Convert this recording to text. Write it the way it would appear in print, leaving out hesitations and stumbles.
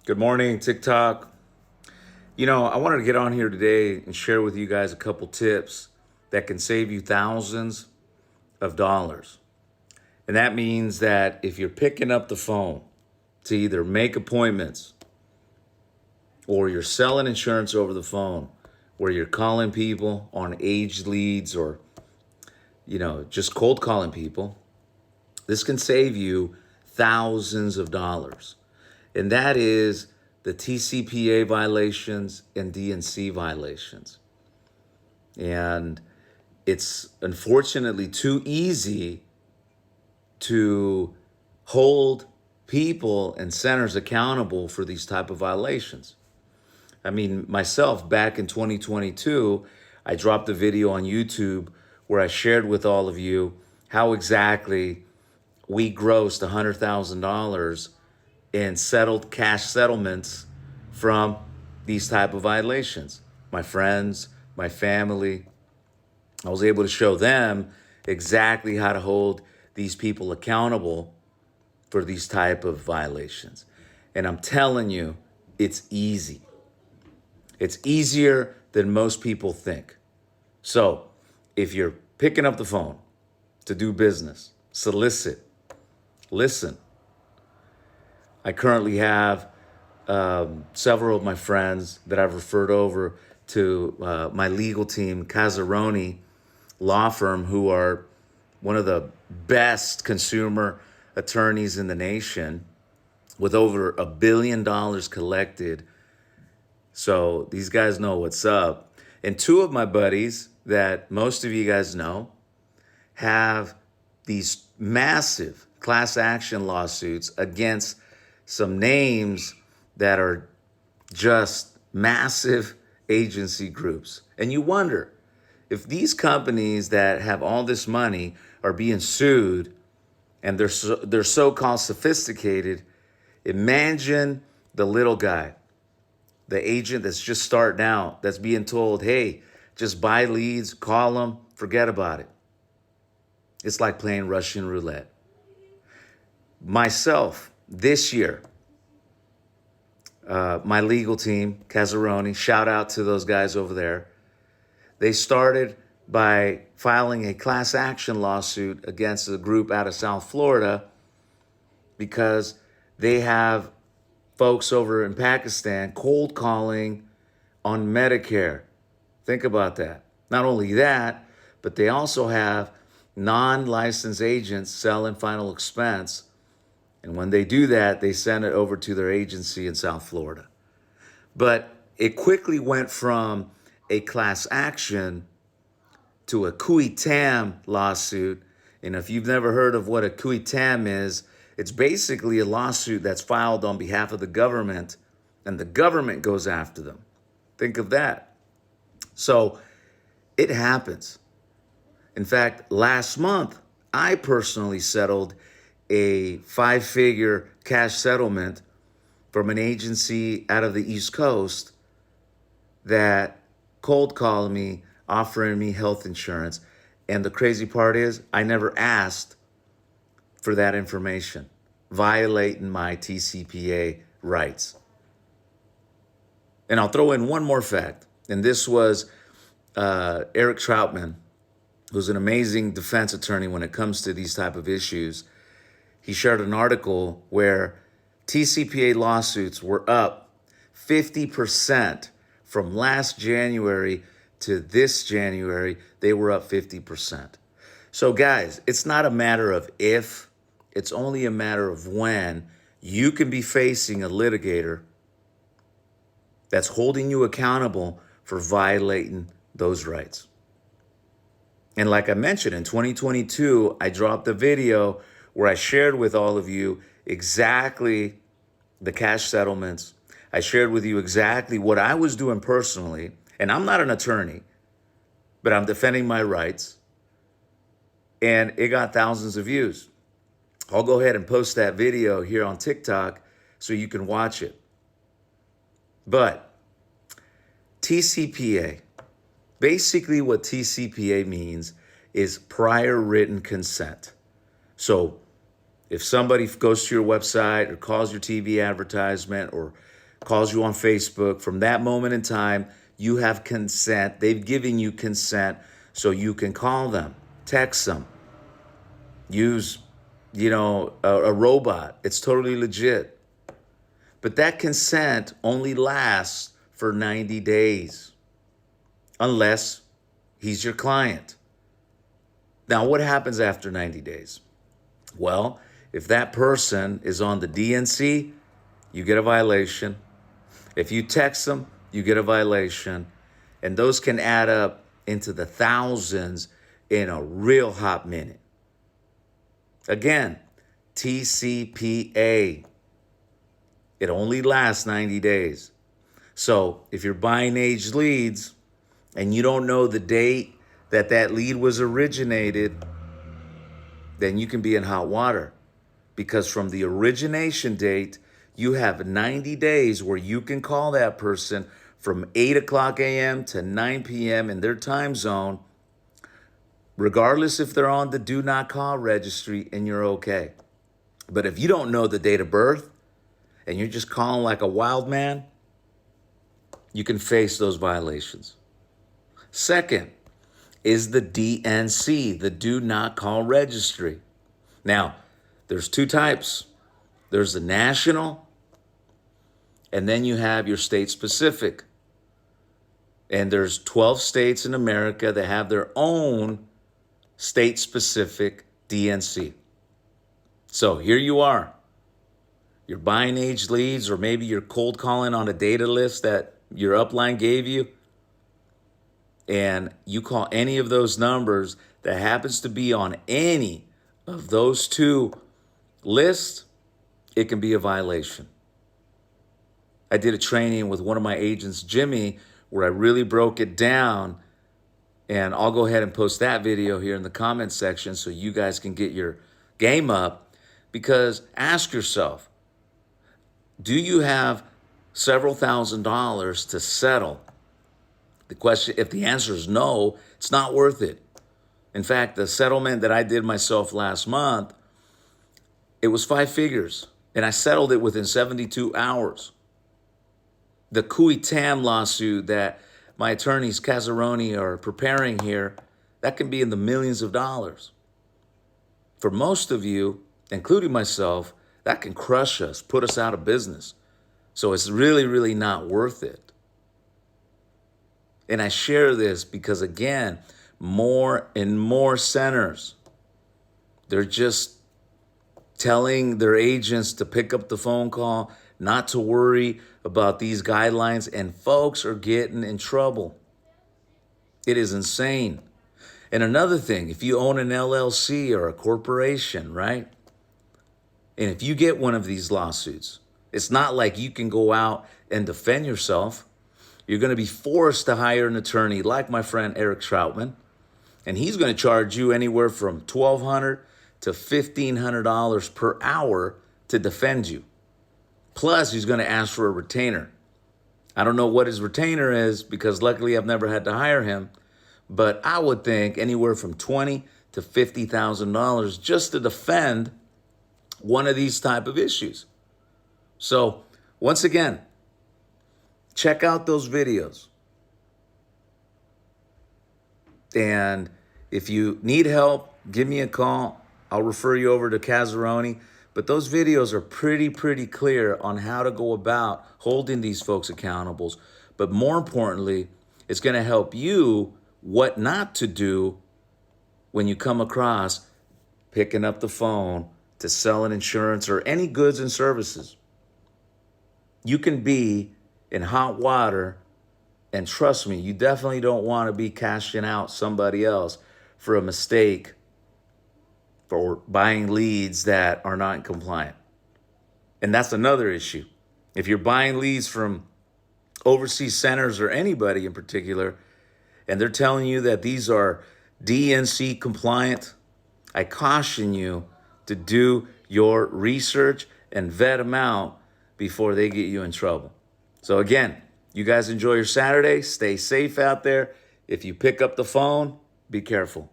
Good morning, TikTok. I wanted to get on here today and share with you guys a couple tips that can save you thousands of dollars. And that means that if you're picking up the phone to either make appointments or you're selling insurance over the phone, where you're calling people on aged leads or, just cold calling people, this can save you thousands of dollars. And that is the TCPA violations and DNC violations. And it's unfortunately too easy to hold people and centers accountable for these type of violations. I mean, myself, back in 2022, I dropped a video on YouTube where I shared with all of you how exactly we grossed $100,000 in settled cash settlements from these type of violations. My friends, my family, I was able to show them exactly how to hold these people accountable for these type of violations. And I'm telling you, it's easy. It's easier than most people think. So if you're picking up the phone to do business, solicit, listen. I currently have several of my friends that I've referred over to my legal team, Casaroni Law Firm, who are one of the best consumer attorneys in the nation with over $1 billion collected. So these guys know what's up. And two of my buddies that most of you guys know have these massive class action lawsuits against some names that are just massive agency groups. And you wonder if these companies that have all this money are being sued and they're so-called sophisticated, imagine the little guy, the agent that's just starting out, that's being told, hey, just buy leads, call them, forget about it. It's like playing Russian roulette. Myself, this year, my legal team, Casaroni, shout out to those guys over there. They started by filing a class action lawsuit against a group out of South Florida because they have folks over in Pakistan cold calling on Medicare. Think about that. Not only that, but they also have non-licensed agents selling final expense. And when they do that, they send it over to their agency in South Florida. But it quickly went from a class action to a qui tam lawsuit. And if you've never heard of what a qui tam is, it's basically a lawsuit that's filed on behalf of the government, and the government goes after them. Think of that. So it happens. In fact, last month, I personally settled a 5-figure cash settlement from an agency out of the East Coast that cold called me, offering me health insurance. And the crazy part is, I never asked for that information, violating my TCPA rights. And I'll throw in one more fact. And this was Eric Troutman, who's an amazing defense attorney when it comes to these type of issues. He shared an article where TCPA lawsuits were up 50% from last January to this January. They were up 50%. So guys, it's not a matter of if, it's only a matter of when you can be facing a litigator that's holding you accountable for violating those rights. And like I mentioned, in 2022, I dropped a video where I shared with all of you exactly the cash settlements. I shared with you exactly what I was doing personally. And I'm not an attorney, but I'm defending my rights. And it got thousands of views. I'll go ahead and post that video here on TikTok so you can watch it. But TCPA, basically what TCPA means is prior written consent. So If somebody goes to your website or calls your TV advertisement or calls you on Facebook, from that moment in time, you have consent. They've given you consent so you can call them, text them, use, a robot. It's totally legit. But that consent only lasts for 90 days, unless he's your client. Now, what happens after 90 days? Well, if that person is on the DNC, you get a violation. If you text them, you get a violation. And those can add up into the thousands in a real hot minute. Again, TCPA. It only lasts 90 days. So if you're buying aged leads and you don't know the date that that lead was originated, then you can be in hot water. Because from the origination date, you have 90 days where you can call that person from 8 o'clock a.m. to 9 p.m. in their time zone, regardless if they're on the do not call registry, and you're okay. But if you don't know the date of birth and you're just calling like a wild man, you can face those violations. Second is the DNC, the do not call registry. Now, there's two types. There's the national, and then you have your state specific. And there's 12 states in America that have their own state specific DNC. So here you are. You're buying aged leads, or maybe you're cold calling on a data list that your upline gave you. And you call any of those numbers that happens to be on any of those two lists, it can be a violation. I did a training with one of my agents, Jimmy, where I really broke it down. And I'll go ahead and post that video here in the comments section so you guys can get your game up. Because ask yourself, do you have several $1,000s to settle? The question, if the answer is no, it's not worth it. In fact, the settlement that I did myself last month, it was 5 figures, and I settled it within 72 hours. The Cui Tam lawsuit that my attorneys, Casaroni, are preparing here, that can be in the millions of dollars. For most of you, including myself, that can crush us, put us out of business. So it's really, really not worth it. And I share this because, again, more and more centers, they're just telling their agents to pick up the phone call, not to worry about these guidelines, and folks are getting in trouble. It is insane. And another thing, if you own an LLC or a corporation, right? And if you get one of these lawsuits, it's not like you can go out and defend yourself. You're going to be forced to hire an attorney like my friend Eric Troutman, and he's going to charge you anywhere from $1,200 to $1,500 per hour to defend you. Plus, he's going to ask for a retainer. I don't know what his retainer is because luckily I've never had to hire him, but I would think anywhere from $20,000 to $50,000 just to defend one of these type of issues. So once again, check out those videos. And if you need help, give me a call. I'll refer you over to Casaroni. But those videos are pretty clear on how to go about holding these folks accountable. But more importantly, it's going to help you what not to do when you come across picking up the phone to sell an insurance or any goods and services. You can be in hot water, and trust me, you definitely don't want to be cashing out somebody else for a mistake for buying leads that are not compliant. And that's another issue. If you're buying leads from overseas centers or anybody in particular, and they're telling you that these are DNC compliant, I caution you to do your research and vet them out before they get you in trouble. So again, you guys enjoy your Saturday. Stay safe out there. If you pick up the phone, be careful.